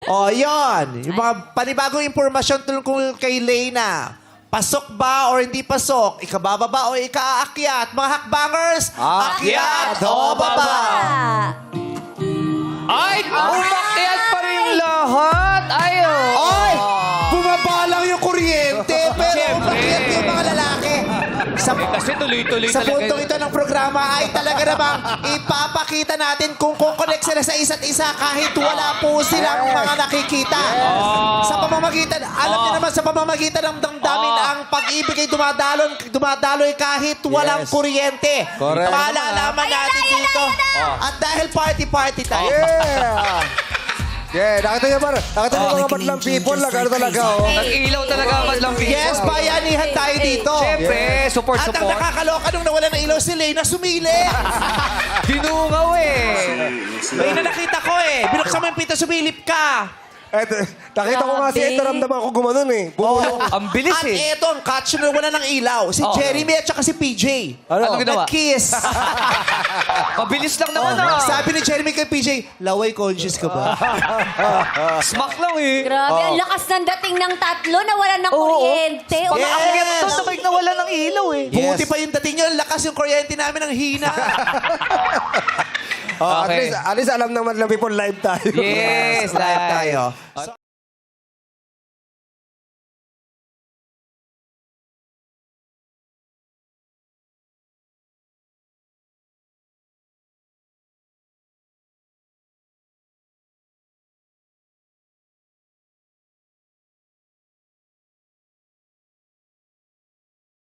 O, yun. Yung mga panibagong impormasyon tungkol kay Leyna. Pasok ba or hindi pasok? Ikabababa o ikaakyat? Mga hakbangers, akyat o baba? Ay, umakyat pa rin lahat. Ayo. Oy! Bumaba lang yung kuryente, pero Siyempre. umakyat yung mga lalaki. Kasi tuloy-tuloy Sa talaga. puntong ito ng programa ay talaga namang ipapakita natin kung kukonect sila sa isa't isa kahit wala po silang mga nakikita. Sa pamamagitan, alam niyo naman sa pamamagitan ng damdamin ang pag-ibig ay dumadaloy kahit walang kuryente. Correct. Malalaman natin dito. At dahil party-party tayo. Yeah! Yeah, nakita niyo ba? Nakita niyo mga madlang people lang. Ano talaga, oh. Nag-ilaw talaga ang madlang people. Yes, bayanihan tayo dito. Siyempre, At ang support. nakakaloka nung nawala ng ilaw si Leyna, sumili. Dinungaw eh. Leyna, nakita ko eh. Binuksan mo yung pita, sumilip ka. Nakita ko nga si Ed, naramdaman ko gumanon eh. Ang bilis At eh. eto ang catch na wala ng ilaw. Si Jeremy at saka si PJ. Ano ginawa? Nag-kiss. Mabilis lang naman ah. Sabi ni Jeremy kay PJ, laway conscious ka ba? Smack lang eh. Grabe, ang lakas ng dating ng tatlo na wala ng kuryente. Pag Yes. aakyat to, sabay nawala ng ilaw eh. Buti pa yung dating nyo, ang lakas yung kuryente namin ang hina. Oh, Okay. at least alam ng madlang people, live tayo. Yes, Live tayo.